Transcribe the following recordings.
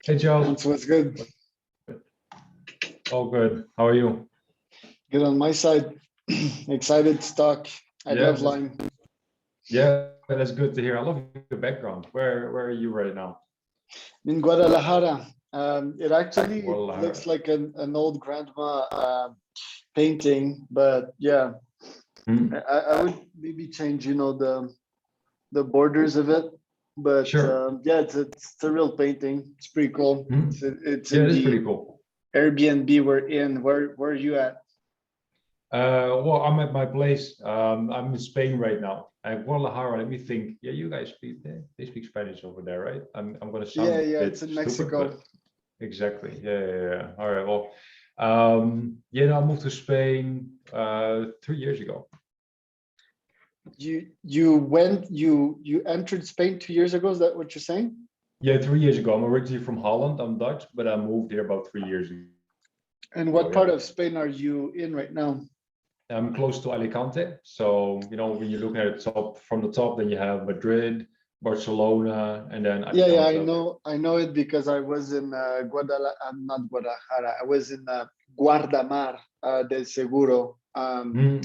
Hey Joe, That's what's good. all good. How are you? Good on my side. Excited to talk. I Yeah, love Lime. that's good to hear. I love your background. Where are you right now? In Guadalajara. It actually looks Guadalajara. like an old grandma painting, but yeah, Hmm. I would maybe change, the borders of it. But Sure. yeah, it's a real painting. It's pretty cool. Hmm. It's Yeah, in it is the pretty cool. Airbnb we're in. Where are you at? Well, I'm at my place. I'm in Spain right now. And Guadalajara, let me think. Yeah, you guys speak they speak Spanish over there, right? I'm gonna sound Yeah, a yeah, it's bit in stupid, Mexico. but exactly. Yeah. All right. Well, yeah, no, I moved to Spain 3 years ago. You entered Spain 2 years ago. Is that what you're saying? Yeah, 3 years ago. I'm originally from Holland. I'm Dutch, but I moved here about 3 years ago. And what Yeah, part of Spain are you in right now? I'm close to Alicante. So, when you're looking at the top from the top, then you have Madrid, Barcelona, and then Yeah, Alicante up there. I know it because I was in not Guadalajara. I was in Guardamar del Seguro, Hmm.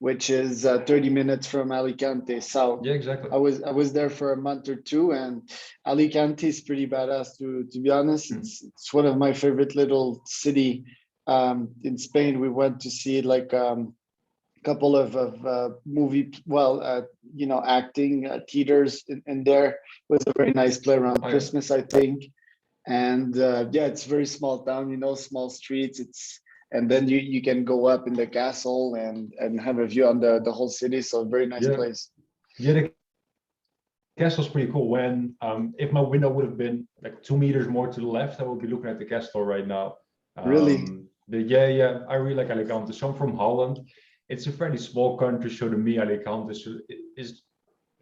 which is 30 minutes from Alicante south. Yeah, exactly. I was there for a month or two, and Alicante is pretty badass. To be honest, Hmm. it's one of my favorite little city in Spain. We went to see like couple of movie acting theaters in there. It was a very nice play around Oh, yeah. Christmas, I think. And yeah, it's very small town, small streets. It's and then you can go up in the castle and have a view on the whole city, so very nice Yeah. place. Yeah, the castle's pretty cool. When if my window would have been like 2 meters more to the left, I would be looking at the castle right now. Really. But yeah, I really like Alicante. So I'm from Holland. It's a fairly small country, so to me, Alicante is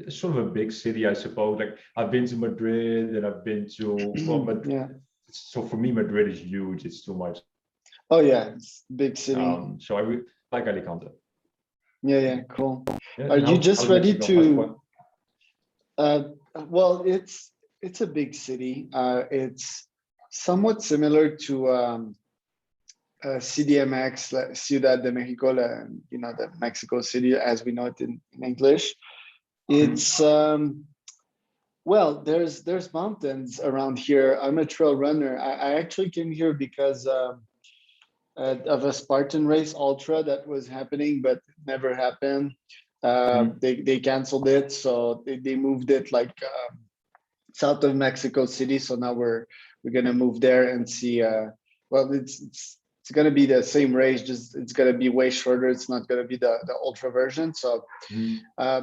sort of a big city, I suppose. Like I've been to Madrid and I've been to well, but Yeah. so for me, Madrid is huge. It's too much. Oh yeah, it's big city. So I really like Alicante. Yeah, yeah, cool. Yeah, Are and you how's just ready Mexico? How's to what? uh well, it's a big city. It's somewhat similar to CDMX, Ciudad de Mexico, the Mexico City as we know it in English. Hmm. It's well, there's mountains around here. I'm a trail runner. I actually came here because of a Spartan race ultra that was happening, but never happened. Hmm. They canceled it, so they moved it like south of Mexico City. So now we're gonna move there and see. Well, it's gonna be the same race, just it's gonna be way shorter. It's not gonna be the ultra version. So Hmm.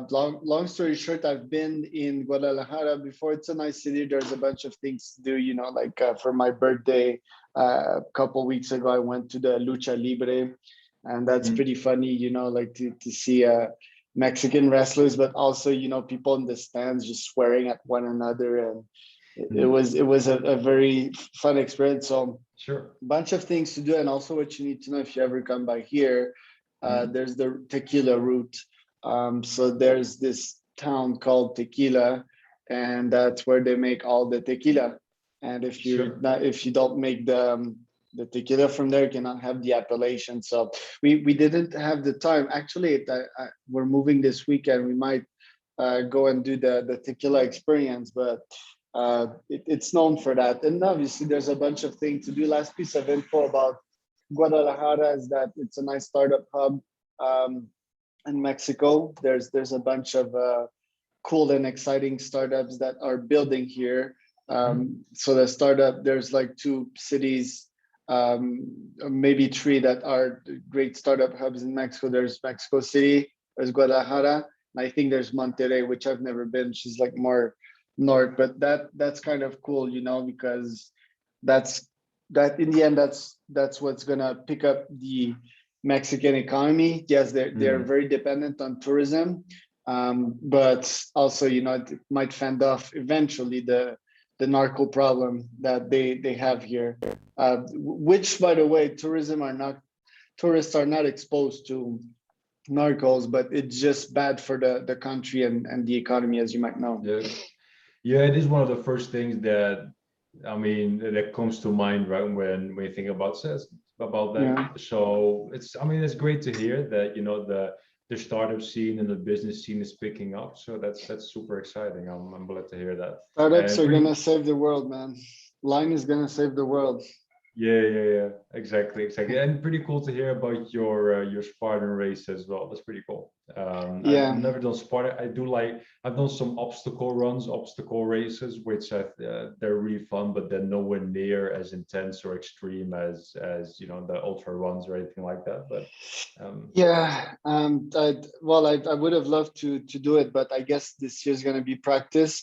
long story short, I've been in Guadalajara before. It's a nice city. There's a bunch of things to do. Like for my birthday a couple weeks ago, I went to the Lucha Libre, and that's Hmm. pretty funny. Like to see Mexican wrestlers, but also people in the stands just swearing at one another, and Hmm. it was a very fun experience. So Sure. a bunch of things to do, and also what you need to know if you ever come by here. Hmm. There's the tequila route. So there's this town called Tequila, and that's where they make all the tequila. And Sure. if you don't make the tequila from there, you cannot have the appellation. So we didn't have the time. Actually, we're moving this weekend. We might go and do the tequila experience, but it's known for that. And obviously, there's a bunch of things to do. Last piece of info about Guadalajara is that it's a nice startup hub um, in Mexico. There's a bunch of cool and exciting startups that are building here. Hmm. So the startup, there's like two cities, maybe three that are great startup hubs in Mexico. There's Mexico City, there's Guadalajara, and I think there's Monterrey, which I've never been. She's like more north, but that's kind of cool, because that's that in the end that's what's gonna pick up the Mexican economy. Yes, they're Hmm. very dependent on tourism, but also it might fend off eventually the narco problem that they have here, which by the way, tourists are not exposed to narcos, but it's just bad for the country and the economy, as you might know. Yeah. Yeah, it is one of the first things that I mean, that comes to mind right when you think about says about that. Yeah. So it's, I mean, it's great to hear that, you know, the startup scene and the business scene is picking up. So that's super exciting. I'm glad to hear that. Startups And are pretty, gonna save the world, man. Line is gonna save the world. yeah, exactly, exactly. And pretty cool to hear about your Spartan race as well. That's pretty cool. I've Yeah. never done Spartan. I do like, I've done some obstacle runs, obstacle races, which they're really fun, but they're nowhere near as intense or extreme as you know, the ultra runs or anything like that. But Yeah, I would have loved to do it, but I guess this year's gonna be practice.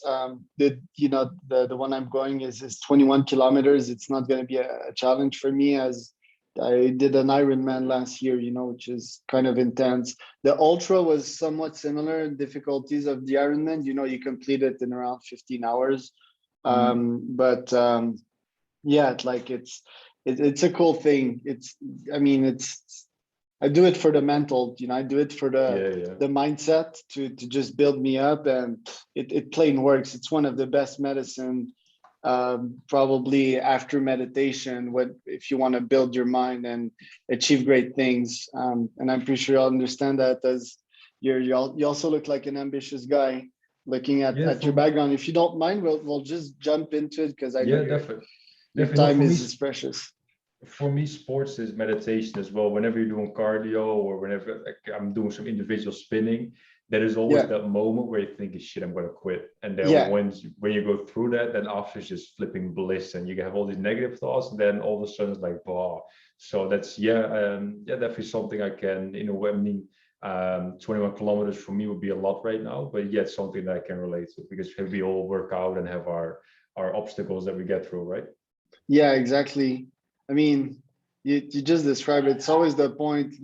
The one I'm going is 21 kilometers. It's not gonna be a challenge for me, as I did an Ironman last year, which is kind of intense. The ultra was somewhat similar in difficulties of the Ironman. You complete it in around 15 hours. mm, But yeah, it's a cool thing. I do it for the mental, I do it for the yeah. the mindset to just build me up, and it plain works. It's one of the best medicine, probably after meditation, what if you want to build your mind and achieve great things. And I'm pretty sure you'll understand that, as you also look like an ambitious guy. Looking Yeah, at your background, if you don't mind, we'll just jump into it, because I know yeah, your definitely. No, time is precious. for me, sports is meditation as well. Whenever you're doing cardio or whenever like, I'm doing some individual spinning, there is always Yeah, that moment where you think, shit, I'm gonna quit. And then yeah, when you go through that, then after it's just flipping bliss and you have all these negative thoughts, and then all of a sudden it's like, wow. So that's definitely something I can, you know, I mean, 21 kilometers for me would be a lot right now, but yet something that I can relate to because we all work out and have our obstacles that we get through, right? yeah, exactly. I mean, you just described it. It's always the point,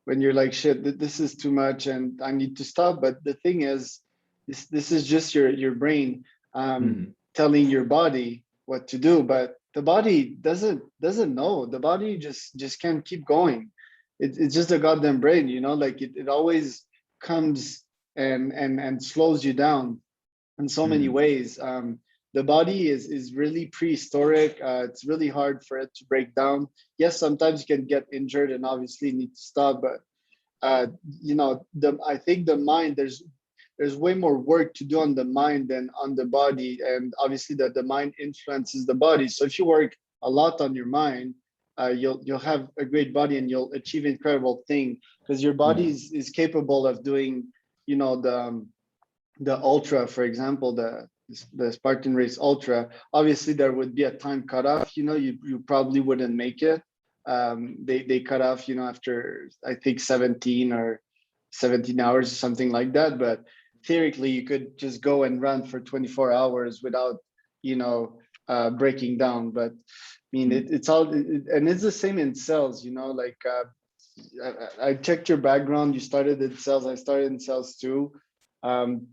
when you're like, shit, this is too much and I need to stop. But the thing is, this is just your brain, Mhm. telling your body what to do, but the body doesn't know. The body just can't keep going. It's just a goddamn brain, like it always comes and slows you down in so many Mhm. ways. The body is really prehistoric. It's really hard for it to break down. Yes, sometimes you can get injured and obviously need to stop, but I think the mind, there's way more work to do on the mind than on the body, and obviously that the mind influences the body. So if you work a lot on your mind, you'll have a great body and you'll achieve incredible thing, because your body Mhm. is capable of doing, the ultra, for example, the Spartan race ultra. Obviously, there would be a time cutoff. You probably wouldn't make it. They cut off, after I think 17 hours or something like that. But theoretically, you could just go and run for 24 hours without, breaking down. But I mean, Mhm. it's all, and it's the same in sales. Like, I checked your background. You started in sales. I started in sales too. Um,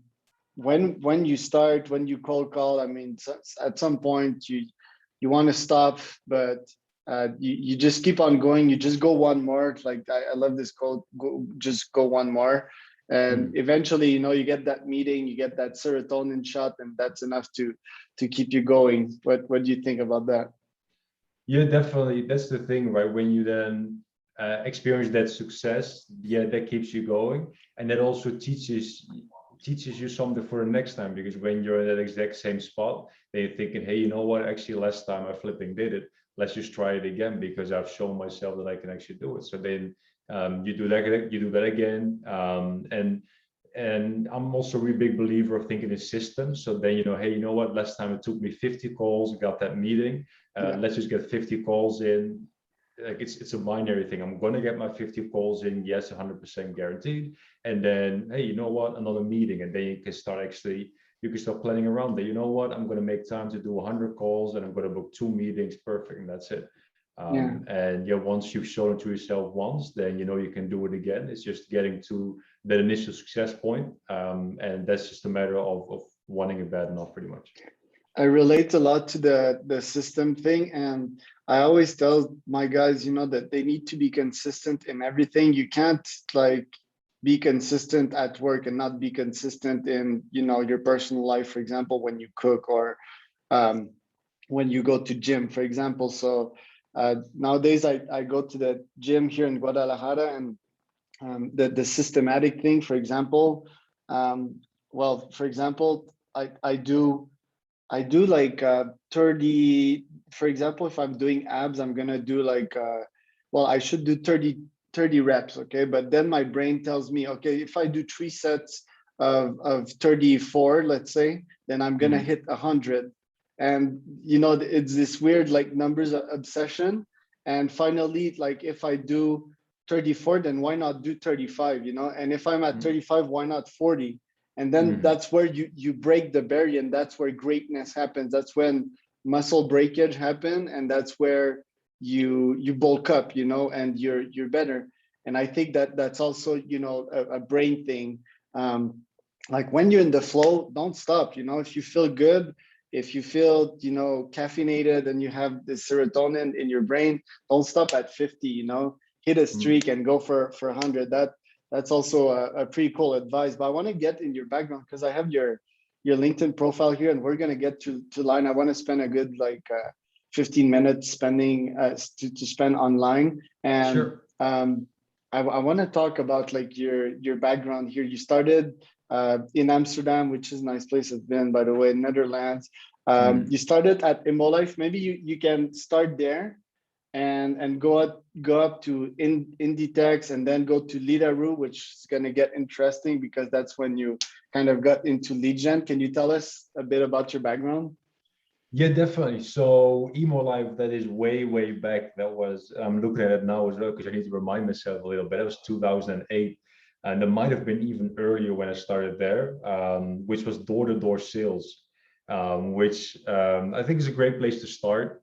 when you start, when you cold call, I mean, at some point you want to stop, but you just keep on going. You just go one more. Like, I love this quote: just go one more. And Mhm. eventually, you get that meeting, you get that serotonin shot, and that's enough to keep you going. What do you think about that? Yeah, definitely. That's the thing, right? When you then experience that success, yeah, that keeps you going, and that also teaches you something for the next time. Because when you're in that exact same spot, then you're thinking, hey, you know what? Actually, last time I flipping did it. Let's just try it again because I've shown myself that I can actually do it. So then you do that again, and I'm also a really big believer of thinking in systems. So then, hey, you know what? Last time it took me 50 calls, got that meeting. Yeah, Let's just get 50 calls in. Like it's a binary thing. I'm gonna get my 50 calls in, yes, 100% guaranteed. And then, hey, you know what? Another meeting, and then you can start planning around that. You know what? I'm gonna make time to do 100 calls, and I'm gonna book 2 meetings. Perfect, and that's it. yeah. And yeah, once you've shown it to yourself once, then you know you can do it again. It's just getting to that initial success point, and that's just a matter of wanting it bad enough, pretty much. I relate a lot to the system thing, and I always tell my guys, that they need to be consistent in everything. You can't, like, be consistent at work and not be consistent in, your personal life. For example, when you cook, or um, when you go to gym, for example. So nowadays I go to the gym here in Guadalajara, and the systematic thing, for example, well, for example, I do like 30, for example, if I'm doing abs, I'm gonna do like, well, I should do 30 reps, okay? But then my brain tells me, okay, if I do 3 sets of 34, let's say, then I'm gonna hit 100. And, you know, it's this weird like numbers obsession. And finally, like if I do 34, then why not do 35, you know? And if I'm at 35, why not 40? And then that's where you break the barrier, and that's where greatness happens. That's when muscle breakage happen, and that's where you bulk up, you know, and you're better. And I think that that's also, you know, a brain thing. Like when you're in the flow, don't stop. You know, if you feel good, if you feel, you know, caffeinated and you have the serotonin in your brain, don't stop at 50. You know, hit a streak and go for 100. That's also a pretty cool advice. But I want to get in your background because I have your LinkedIn profile here, and we're gonna get to line. I want to spend a good like 15 minutes spending to spend online, and Sure. I want to talk about like your background here. You started in Amsterdam, which is a nice place. It's been, by the way, Netherlands. You started at Immolife. Maybe you can start there and go up to Inditex, and then go to Lidaru, which is going to get interesting because that's when you kind of got into lead gen. Can you tell us a bit about your background? Yeah, definitely. So emo life, that is way, way back. That was, I'm looking at it now as well because I need to remind myself a little bit. It was 2008, and it might have been even earlier when I started there, which was door-to-door sales, which I think is a great place to start.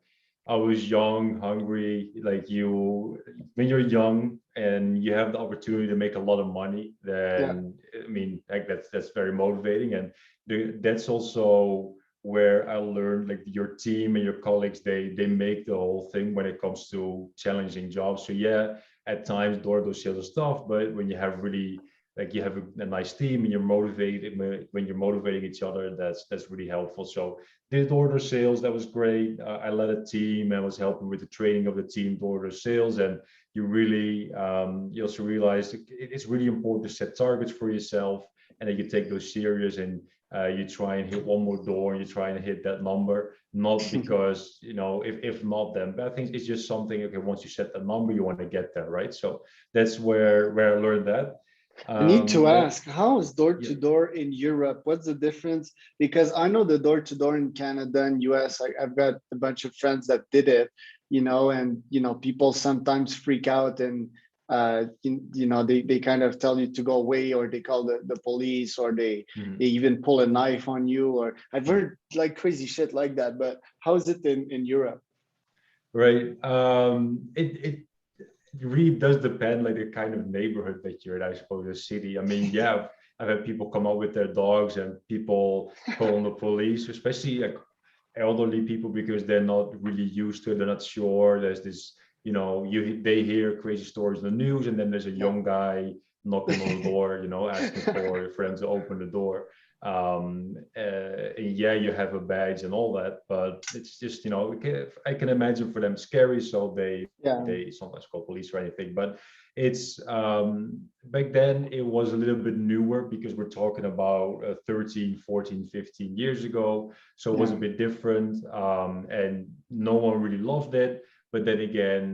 I was young, hungry, like you, when you're young and you have the opportunity to make a lot of money, Yeah, then I mean, like that's very motivating. And that's also where I learned like your team and your colleagues, they make the whole thing when it comes to challenging jobs. So yeah, at times door-to-door sales is tough, but when you have really like you have a nice team and you're motivated, when you're motivating each other, that's really helpful. So did door-to-door sales, that was great. I led a team and was helping with the training of the team door-to-door sales. And you really you also realize it's really important to set targets for yourself, and then you take those serious, and you try and hit one more door, and you try and hit that number, not because, you know, if not, then but I think it's just something, okay, once you set the number, you want to get there, right? So that's where I learned that. I need to Then ask, how is door yeah. to door in Europe? What's the difference? Because I know the door to door in Canada and US. I've got a bunch of friends that did it, you know, and you know, people sometimes freak out, and you know, they kind of tell you to go away, or they call the police, or they even pull a knife on you. Or I've heard like crazy shit like that. But how is it in Europe? Right. It really does depend, like the kind of neighborhood that you're in, I suppose, the city. I mean, yeah, I've had people come up with their dogs and people calling the police, especially like elderly people, because they're not really used to it. They're not sure. There's this, you know, they hear crazy stories in the news, and then there's a Yeah. young guy knocking on the door, you know, asking for them to open the door. And yeah, you have a badge and all that, but it's just, you know, I can imagine for them scary, so Yeah. they sometimes call police or anything. But it's back then it was a little bit newer because we're talking about 13, 14, 15 years ago, so it was a Yeah. bit different, and no one really loved it. But then again,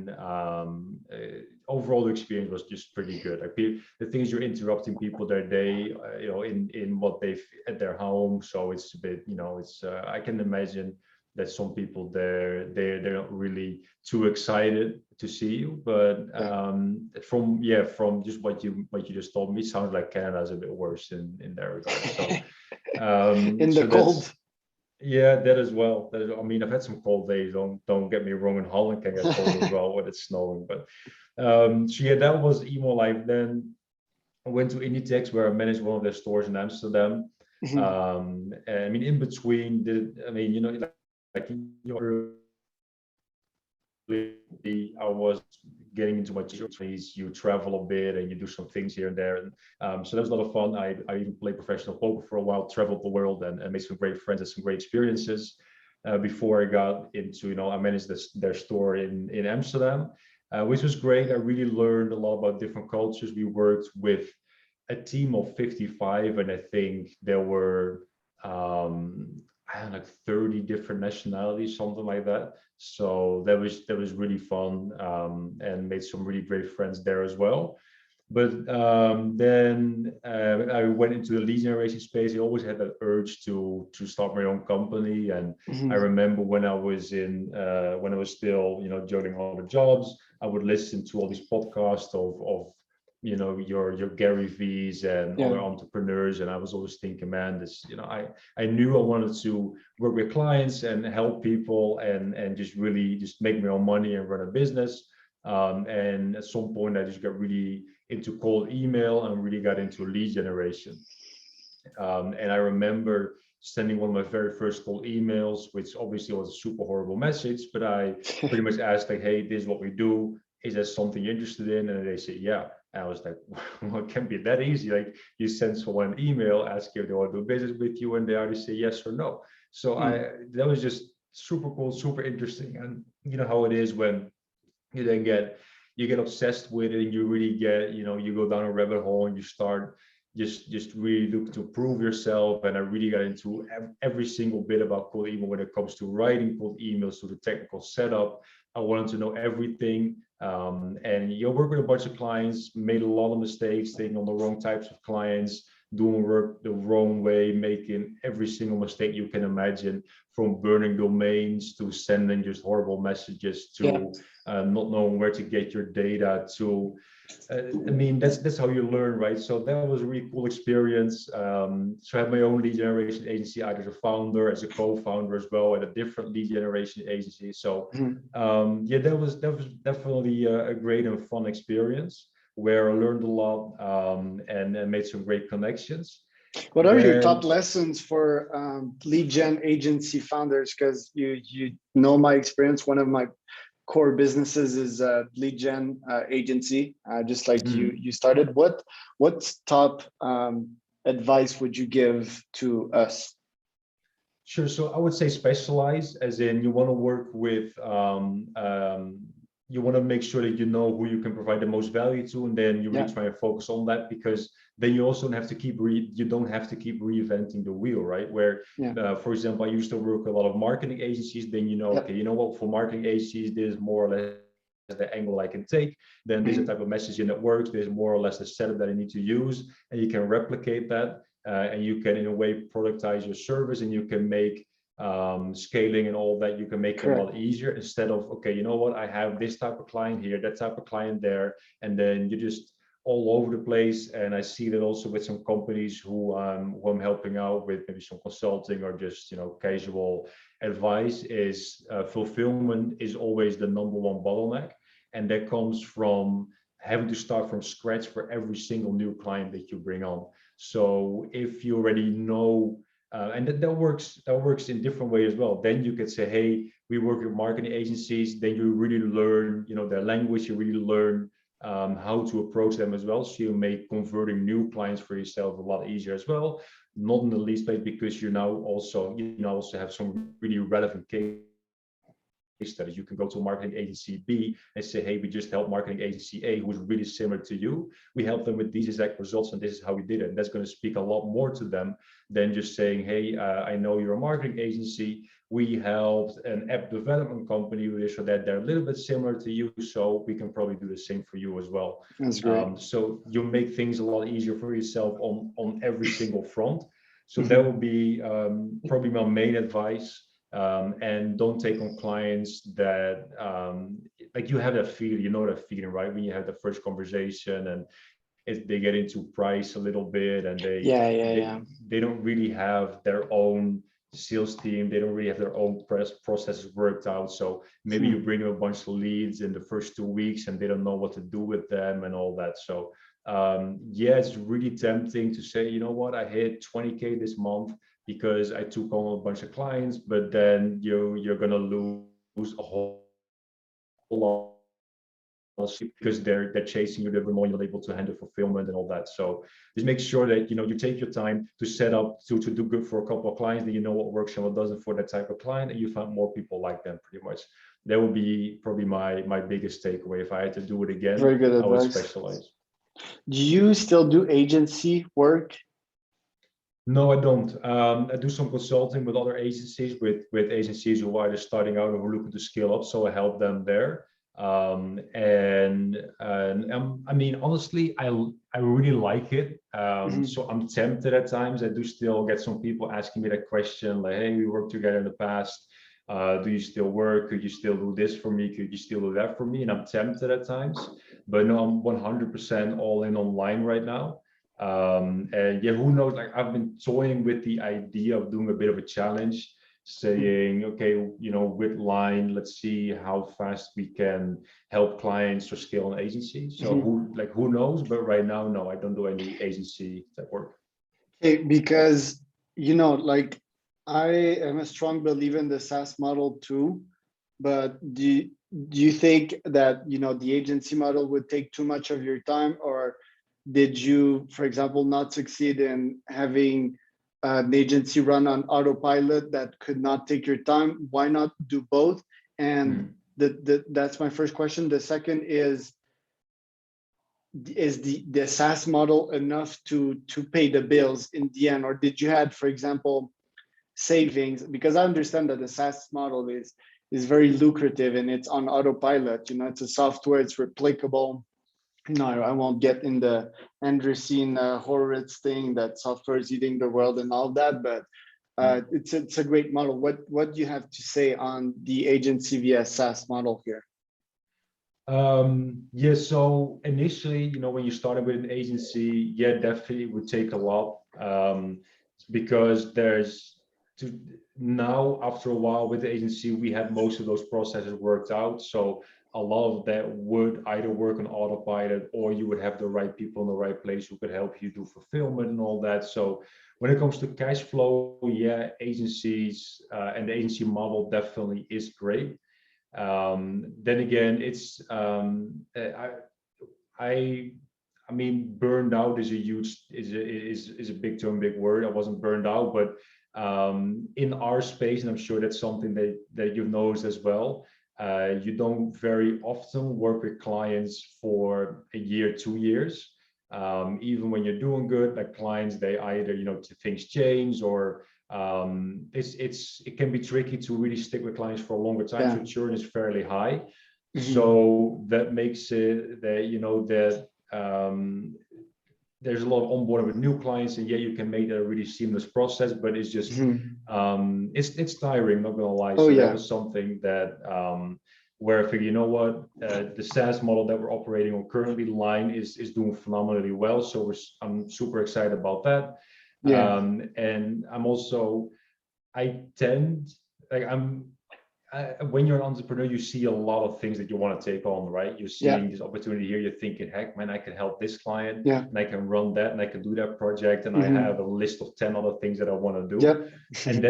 overall the experience was just pretty good. Like the thing is, you're interrupting people their day, you know, in what they've at their home. So it's a bit, you know, it's I can imagine that some people they're not really too excited to see you. But Yeah. from just what you just told me, sounds like Canada is a bit worse in that regard. So In the so cold. that's yeah, that as well. That is, I mean, I've had some cold days. Don't get me wrong. In Holland can get cold as well when it's snowing. But so yeah, that was emo life. Then I went to Inditex where I managed one of their stores in Amsterdam. And I mean, in between, I mean, you know, like in your I was getting into my 20s. You travel a bit and you do some things here and there, and so that was a lot of fun. I even played professional poker for a while, traveled the world, and made some great friends and some great experiences. before I got into, I managed their store in Amsterdam, which was great. I really learned a lot about different cultures. We worked with a team of 55, and I think there were I don't know, like 30 different nationalities, something like that. So that was really fun, and made some really great friends there as well. But then I went into the lead generation space. I always had that urge to start my own company. And I Mhm. remember when I was still, juggling all the jobs, I would listen to all these podcasts of your Gary V's and Yeah. other entrepreneurs. And I was always thinking, man, I knew I wanted to work with clients and help people and just really just make my own money and run a business. And at some point, I just got really into cold email and really got into lead generation. And I remember sending one of my very first cold emails, which obviously was a super horrible message, but I pretty much asked like, hey, this is what we do. Is that something you're interested in? And they said, yeah. And I was like, well, it can't be that easy. Like you send someone an email, ask if they want to do business with you, and they either say yes or no. So Mm. that was just super cool, super interesting. And you know how it is when you get obsessed with it and you really get, you go down a rabbit hole and you start just really look to prove yourself. And I really got into every single bit about cold email when it comes to writing cold emails, to the technical setup. I wanted to know everything. And you work with a bunch of clients, made a lot of mistakes, taking on the wrong types of clients, doing work the wrong way, making every single mistake you can imagine, from burning domains to sending just horrible messages Yeah. to not knowing where to get your data to. I mean, that's how you learn, right? So that was a really cool experience. So I had my own lead generation agency, either as a founder, as a co-founder as well, at a different lead generation agency. So Mhm. yeah, that was definitely a great and fun experience where I learned a lot, and made some great connections. What are your top Then lessons for lead gen agency founders? Because you know my experience. One of my core businesses is a lead gen agency, just like you started. What's top advice would you give to us? Sure. So I would say specialize, as in you want to work with, you want to make sure that you know who you can provide the most value to, and then you really Yeah. try and focus on that, because then you also don't have to you don't have to keep reinventing the wheel, right? Where, Yeah. for example, I used to work with a lot of marketing agencies. Then Yep. okay, you know what? For marketing agencies, this is more or less the angle I can take. Then there's a Mhm. type of messaging that works. There's more or less the setup that I need to use, and you can replicate that, and you can in a way productize your service, and you can make scaling and all that, you can make it a Correct. lot easier, instead of, okay, you know what, I have this type of client here, that type of client there, and then you just all over the place. And I see that also with some companies who I'm helping out with, maybe some consulting or just casual advice, is fulfillment is always the number one bottleneck, and that comes from having to start from scratch for every single new client that you bring on. So if you already know, and that works in different way as well. Then you could say, hey, we work with marketing agencies. Then you really learn, their language. You really learn how to approach them as well. So you make converting new clients for yourself a lot easier as well. Not in the least place, because you also have some really relevant case studies. You can go to marketing agency B and say, hey, we just helped marketing agency A, who is really similar to you. We helped them with these exact results, and this is how we did it. And that's going to speak a lot more to them than just saying, hey, I know you're a marketing agency. We helped an app development company with this or that. They're a little bit similar to you, so we can probably do the same for you as well. That's great. So you make things a lot easier for yourself on every single front. So that Mhm. would be probably my main advice. And don't take on clients that like you have that feeling, that feeling, right? When you have the first conversation and they get into price a little bit, and Yeah, yeah, they yeah. they don't really have their own sales team. They don't really have their own processes worked out. So maybe you Hmm. bring them a bunch of leads in the first 2 weeks and they don't know what to do with them and all that. So yeah, it's really tempting to say, you know what, I hit 20K this month because I took on a bunch of clients, but then you're gonna lose a whole lot of money, because they're chasing you, they're more able to handle fulfillment and all that. So just make sure that you take your time to set up to do good for a couple of clients, that you know what works and what doesn't for that type of client, and you find more people like them pretty much. That would be probably my biggest takeaway. If I had to do it again, Very good I would advice. specialize. Do you still do agency work? No, I don't. I do some consulting with other agencies, with agencies who are either starting out or who are looking to scale up. So I help them there. I mean, honestly, I really like it. So I'm tempted at times. I do still get some people asking me that question, like, "Hey, we worked together in the past. Do you still work? Could you still do this for me? Could you still do that for me?" And I'm tempted at times, but no, I'm 100% all in online right now. And yeah, who knows, like I've been toying with the idea of doing a bit of a challenge, saying, okay, with line, let's see how fast we can help clients or scale an agency. So who knows, but right now, no, I don't do any agency type work. Okay, because like I am a strong believer in the SaaS model too, but do you think that the agency model would take too much of your time, or did you, for example, not succeed in having an agency run on autopilot that could not take your time? Why not do both? And that's my first question. The second is the SaaS model enough to pay the bills in the end, or did you had, for example, savings? Because I understand that the SaaS model is very lucrative and it's on autopilot. It's a software, it's replicable. I won't get in the Andreessen Horowitz thing that software is eating the world and all that, but it's a great model. What do you have to say on the agency via SaaS model here? Yeah, so initially, when you started with an agency, yeah, definitely would take a lot, because now after a while with the agency, we had most of those processes worked out. So a lot of that would either work on autopilot, or you would have the right people in the right place who could help you do fulfillment and all that. So when it comes to cash flow, yeah, agencies and the agency model definitely is great. Then again, it's I mean, burned out is a big term, big word. I wasn't burned out, but in our space, and I'm sure that's something that you've noticed as well, you don't very often work with clients for a year, 2 years. Even when you're doing good, like clients, they either things change, or it can be tricky to really stick with clients for a longer time. So churn is fairly high. So that makes it that there's a lot of onboarding with new clients, and you can make that a really seamless process, but it's just it's tiring, not gonna lie. So that was something that where I figured, the SaaS model that we're operating on currently, line is doing phenomenally well. So I'm super excited about that. And I'm also, when you're an entrepreneur, you see a lot of things that you want to take on, right? You're seeing this opportunity here, you're thinking, heck, man, I can help this client, and I can run that, and I can do that project, and I have a list of 10 other things that I want to do. And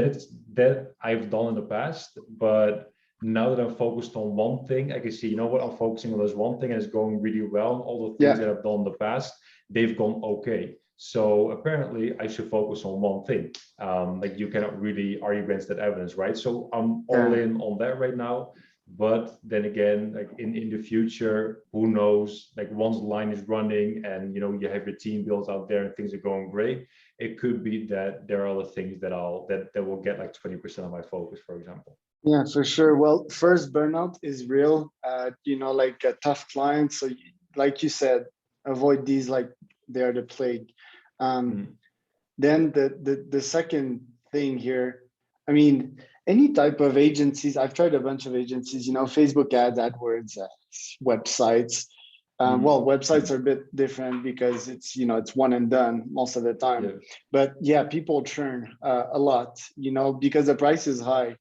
that I've done in the past, but now that I'm focused on one thing, I can see, I'm focusing on this one thing and it's going really well. And all the things that I've done in the past, they've gone okay. So apparently I should focus on one thing. Like you cannot really argue against that evidence, right? So I'm all in on that right now. But then again, like in the future, who knows? Like once the line is running and you have your team built out there and things are going great, it could be that there are other things that will get like 20% of my focus, for example. Yeah, for sure. Well, first, burnout is real. Like a tough client. So, like you said, avoid these like they are the plague. Then the second thing here, I mean, any type of agencies. I've tried a bunch of agencies. Facebook ads, AdWords, websites. Well, websites are a bit different because it's one and done most of the time. But people churn a lot. Because the price is high.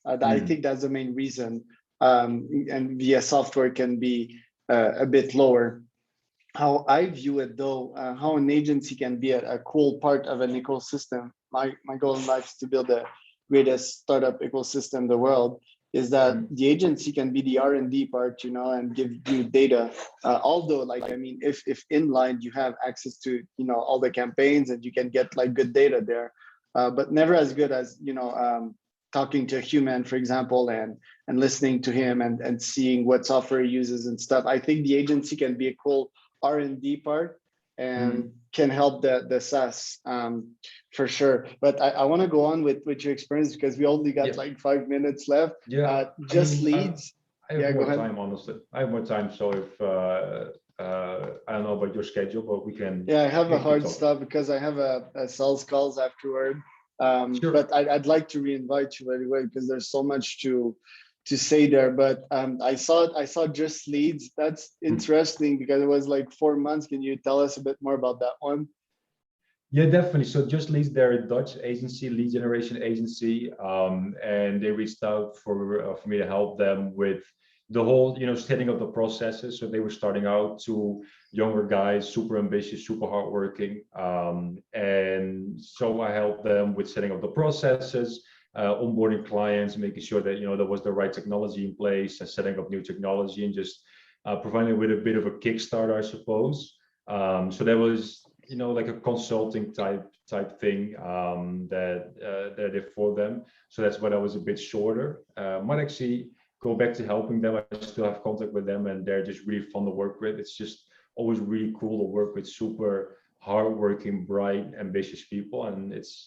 I think that's the main reason. And via software can be a bit lower. How I view it though, how an agency can be a cool part of an ecosystem. My goal in life is to build the greatest startup ecosystem in the world. is that Mhm. the agency can be the R&D part, and give you data. Although, like, I mean, if inline you have access to, all the campaigns and you can get like good data there, but never as good as, talking to a human, for example, and listening to him and seeing what software he uses and stuff. I think the agency can be a cool R&D part and can help the SaaS, for sure. But I want to go on with your experience because we only got Yeah. like 5 minutes left. Yeah. Just leads. I have Yeah, go more ahead. time, honestly. I have more time. So if I don't know about your schedule, but we can. Yeah, I have a keep hard talking. stop because I have a sales calls afterward. Sure. But I'd like to reinvite you anyway because there's so much to say there. But I saw just leads. That's interesting because it was like 4 months. Can you tell us a bit more about that one? Yeah, definitely. So Just Leads, they're a Dutch agency, lead generation agency, and they reached out for me to help them with the whole, setting up the processes. So they were starting out, to younger guys, super ambitious, super hardworking, and so I helped them with setting up the processes, onboarding clients, making sure that there was the right technology in place, and setting up new technology, and just providing with a bit of a Kickstarter, I suppose. So that was like a consulting type thing, that I did for them. So that's why I was a bit shorter. Might actually go back to helping them. I still have contact with them, and they're just really fun to work with. It's just always really cool to work with super hardworking, bright, ambitious people, and it's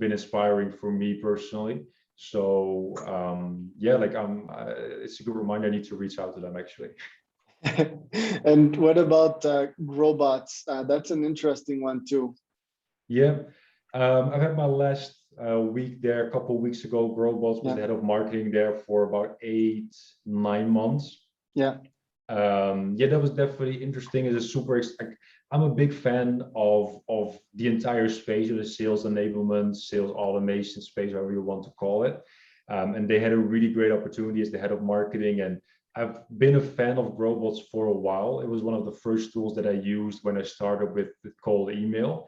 been inspiring for me personally. So yeah, like it's a good reminder. I need to reach out to them actually. And what about robots? That's an interesting one too. Yeah, I've had my last week there a couple of weeks ago. Growbots was the head of marketing there for about 8, 9 months. Yeah. Yeah, that was definitely interesting. It's a I'm a big fan of the entire space of the sales enablement, sales automation space, however you want to call it. And they had a really great opportunity as the head of marketing. And I've been a fan of Growbots for a while. It was one of the first tools that I used when I started with cold email.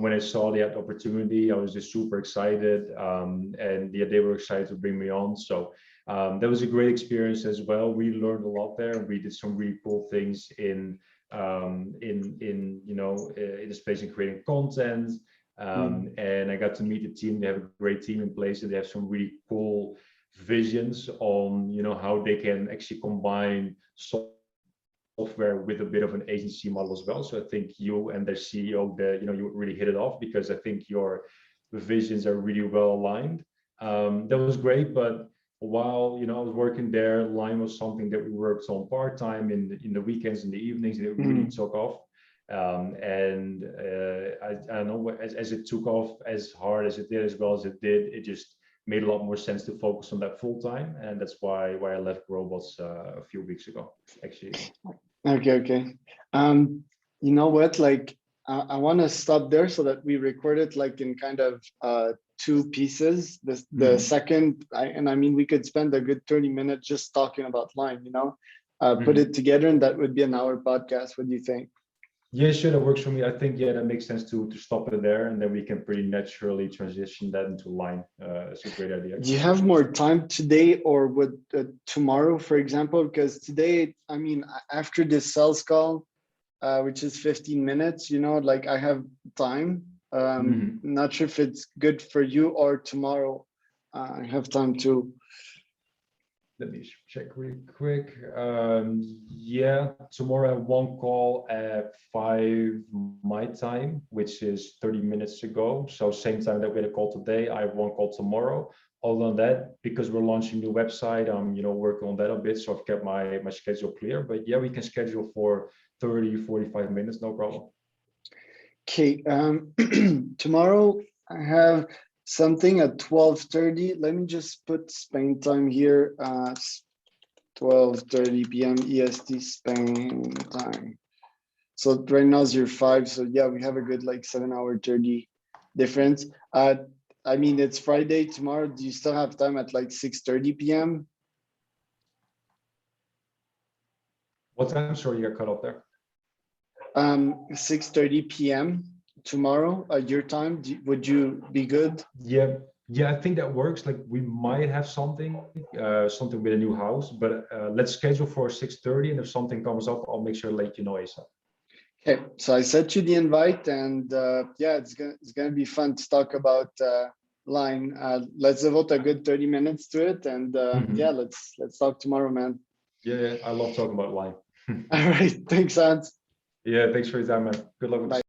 When I saw the opportunity, I was just super excited, and yeah, they were excited to bring me on. So that was a great experience as well. We learned a lot there, and we did some really cool things in the space in creating content. And I got to meet the team. They have a great team in place, and they have some really cool visions on how they can actually combine software with a bit of an agency model as well. So I think you and their CEO, you really hit it off, because I think your visions are really well aligned. That was great, but while I was working there, Line was something that we worked on part-time in the weekends, in the evenings, and it really took off. And I don't know, as it took off as hard as it did, as well as it did, it just made a lot more sense to focus on that full time, and that's why I left Robots a few weeks ago, actually. Okay. You know what? Like, I want to stop there so that we record it like in kind of two pieces. The second, I mean, we could spend a good 30 minutes just talking about Line. Put it together, and that would be an hour podcast. What do you think? Yeah, sure, that works for me. I think, yeah, that makes sense to stop it there, and then we can pretty naturally transition that into Line. It's a great idea. Do you have more time today, or would tomorrow, for example? Because today, I mean, after this sales call, which is 15 minutes, like I have time. Not sure if it's good for you, or tomorrow I have time too. Let me check really quick. Yeah, tomorrow I have one call at 5 my time, which is 30 minutes ago. So same time that we had a call today, I have one call tomorrow. Other than that, because we're launching the website, I'm working on that a bit, so I've kept my schedule clear. But yeah, we can schedule for 30, 45 minutes, no problem. Okay, tomorrow I have something at 12:30. Let me just put Spain time here. 12:30 p.m. EST Spain time. So right now is your 5. So yeah, we have a good like 7-hour 30 difference. I mean, it's Friday tomorrow. Do you still have time at like 6:30 p.m.? What time? Sorry, you got cut off there. 6:30 p.m. tomorrow, your time. Would you be good? Yeah, Yeah, I think that works. Like we might have something, something with a new house, but let's schedule for 6:30. And if something comes up, I'll make sure to let you know ASAP. Okay, so I sent you the invite, and yeah, it's gonna be fun to talk about line. Let's devote a good 30 minutes to it, and yeah, Mhm. let's talk tomorrow, man. Yeah, I love talking about Line. All right, thanks, Hans. Yeah, thanks for your time, man. Good luck with the Bye.